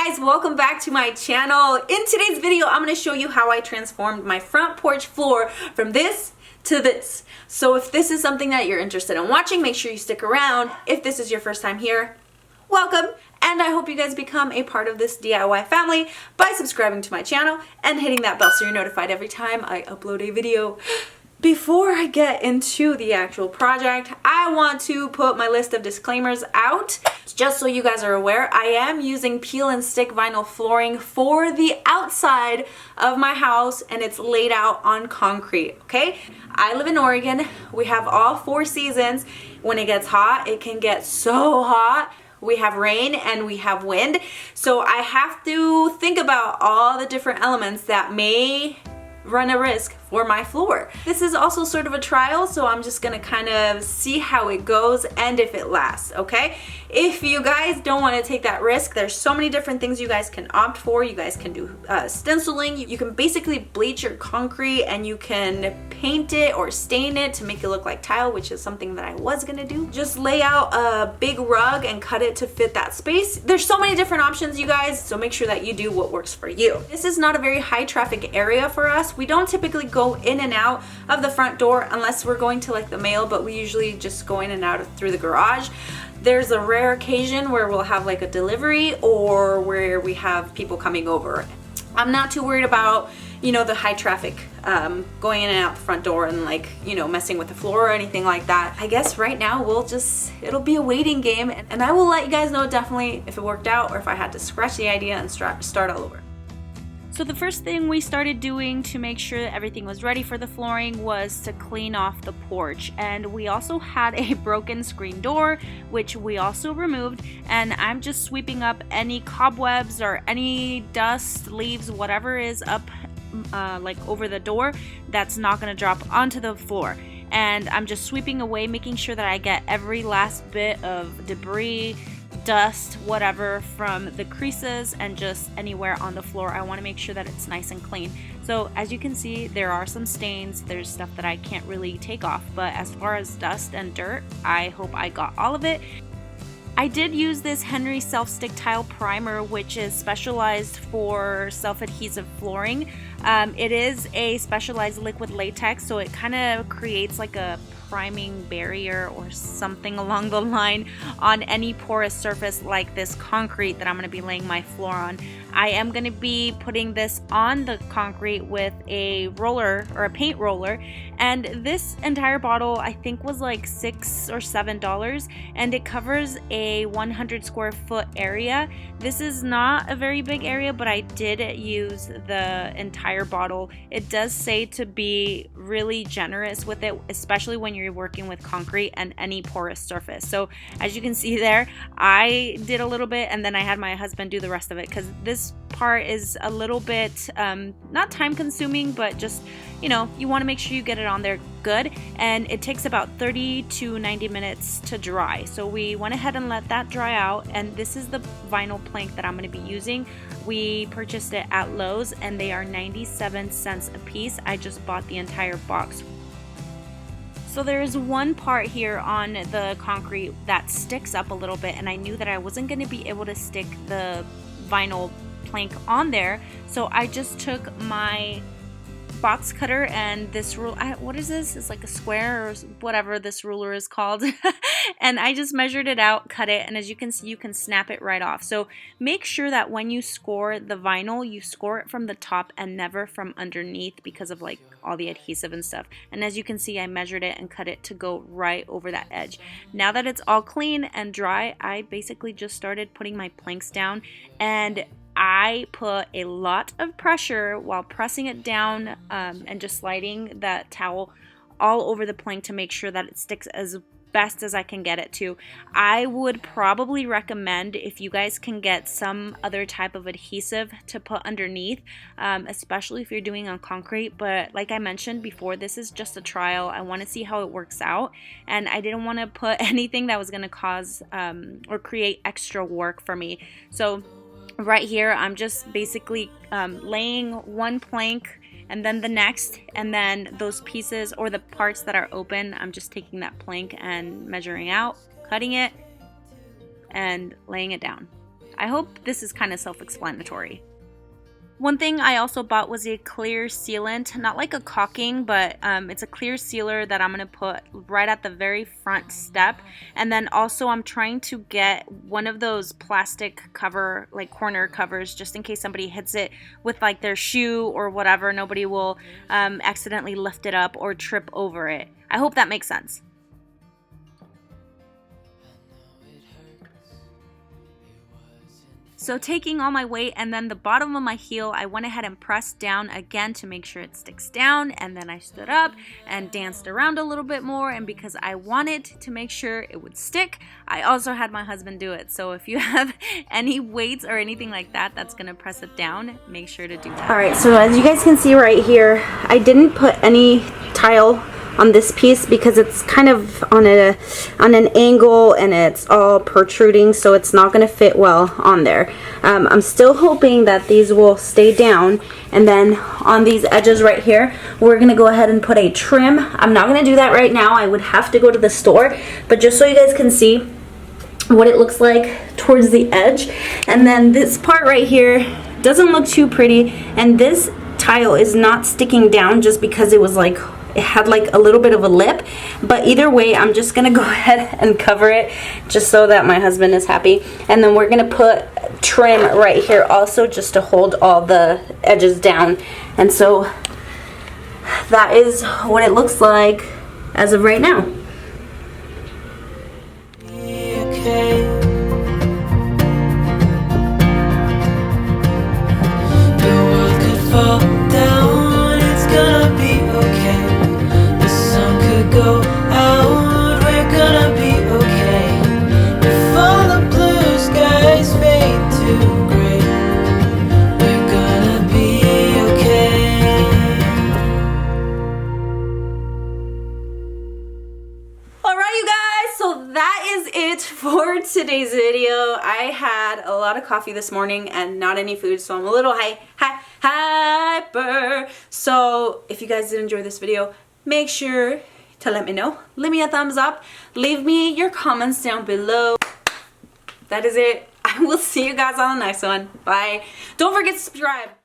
guys, welcome back to my channel. In today's video, I'm going to show you how I transformed my front porch floor from this to this. So if this is something that you're interested in watching, make sure you stick around. If this is your first time here, welcome. And I hope you guys become a part of this DIY family by subscribing to my channel and hitting that bell so you're notified every time I upload a video. Before I get into the actual project, I want to put my list of disclaimers out. Just so you guys are aware, I am using peel and stick vinyl flooring for the outside of my house, and it's laid out on concrete, okay? I live in Oregon. We have all 4 seasons. When it gets hot, it can get so hot. We have rain and we have wind. So I have to think about all the different elements that may run a risk for my floor. This is also sort of a trial, so I'm just gonna kind of see how it goes and if it lasts, okay? If you guys don't want to take that risk, there's so many different things you guys can opt for. You guys can do stenciling. You can basically bleach your concrete and you can paint it or stain it to make it look like tile, which is something that I was gonna do. Just lay out a big rug and cut it to fit that space. There's so many different options, you guys, so make sure that you do what works for you. This is not a very high traffic area for us. We don't typically go in and out of the front door unless we're going to like the mail, but we usually just go in and out through the garage. There's a rare occasion where we'll have like a delivery or where we have people coming over. I'm not too worried about, you know, the high traffic going in and out the front door and like, you know, messing with the floor or anything like that. I guess right now it'll be a waiting game, and I will let you guys know definitely if it worked out or if I had to scratch the idea and start all over. So the first thing we started doing to make sure that everything was ready for the flooring was to clean off the porch. And we also had a broken screen door, which we also removed. And I'm just sweeping up any cobwebs or any dust, leaves, whatever is up like over the door that's not going to drop onto the floor. And I'm just sweeping away, making sure that I get every last bit of debris, dust, whatever, from the creases and just anywhere on the floor. I want to make sure that it's nice and clean. So as you can see, there are some stains. There's stuff that I can't really take off, but as far as dust and dirt, I hope I got all of it. I did use this Henry self-stick tile primer, which is specialized for self-adhesive flooring. It is a specialized liquid latex, so it kind of creates like a priming barrier or something along the line on any porous surface like this concrete that I'm going to be laying my floor on. I am going to be putting this on the concrete with a roller or a paint roller, and this entire bottle I think was like $6 or $7, and it covers a 100 square foot area. This is not a very big area, but I did use the entire bottle. It does say to be really generous with it, especially when you're working with concrete and any porous surface. So as you can see there, I did a little bit and then I had my husband do the rest of it, because this part is a little bit not time consuming, but just, you know, you want to make sure you get it on there good, and it takes about 30 to 90 minutes to dry. So we went ahead and let that dry out, and this is the vinyl plank that I'm going to be using. We purchased it at Lowe's and they are 97 cents a piece. I just bought the entire box. So there's one part here on the concrete that sticks up a little bit, and I knew that I wasn't going to be able to stick the vinyl plank on there, so I just took my box cutter and this rule, what is this? It's like a square or whatever this ruler is called, and I just measured it out, cut it, and as you can see, you can snap it right off. So make sure that when you score the vinyl, you score it from the top and never from underneath, because of like all the adhesive and stuff. And as you can see, I measured it and cut it to go right over that edge. Now that it's all clean and dry, I basically just started putting my planks down, and I put a lot of pressure while pressing it down and just sliding that towel all over the plank to make sure that it sticks as best as I can get it to. I would probably recommend, if you guys can get some other type of adhesive to put underneath, especially if you're doing on concrete. But like I mentioned before, this is just a trial. I want to see how it works out, and I didn't want to put anything that was going to cause or create extra work for me. So right here, I'm just basically laying one plank and then the next, and then those pieces or the parts that are open, I'm just taking that plank and measuring out, cutting it, and laying it down. I hope this is kind of self-explanatory. One thing I also bought was a clear sealant, not like a caulking, but it's a clear sealer that I'm going to put right at the very front step. And then also I'm trying to get one of those plastic cover, like corner covers, just in case somebody hits it with like their shoe or whatever, nobody will accidentally lift it up or trip over it. I hope that makes sense. So taking all my weight and then the bottom of my heel, I went ahead and pressed down again to make sure it sticks down, and then I stood up and danced around a little bit more, and because I wanted to make sure it would stick, I also had my husband do it. So if you have any weights or anything like that that's gonna press it down, make sure to do that. Alright, so as you guys can see right here, I didn't put any tile on this piece because it's kind of on an angle and it's all protruding, so it's not going to fit well on there. I'm still hoping that these will stay down, and then on these edges right here we're going to go ahead and put a trim. I'm not going to do that right now, I would have to go to the store, but just so you guys can see what it looks like towards the edge. And then this part right here doesn't look too pretty, and this tile is not sticking down just because it was like, it had like a little bit of a lip, but either way I'm just gonna go ahead and cover it just so that my husband is happy. And then we're gonna put trim right here also just to hold all the edges down. And so that is what it looks like as of right now. For today's video, I had a lot of coffee this morning and not any food, so I'm a little hyper. So if you guys did enjoy this video, make sure to let me know. Leave me a thumbs up. Leave me your comments down below. That is it. I will see you guys on the next one. Bye. Don't forget to subscribe.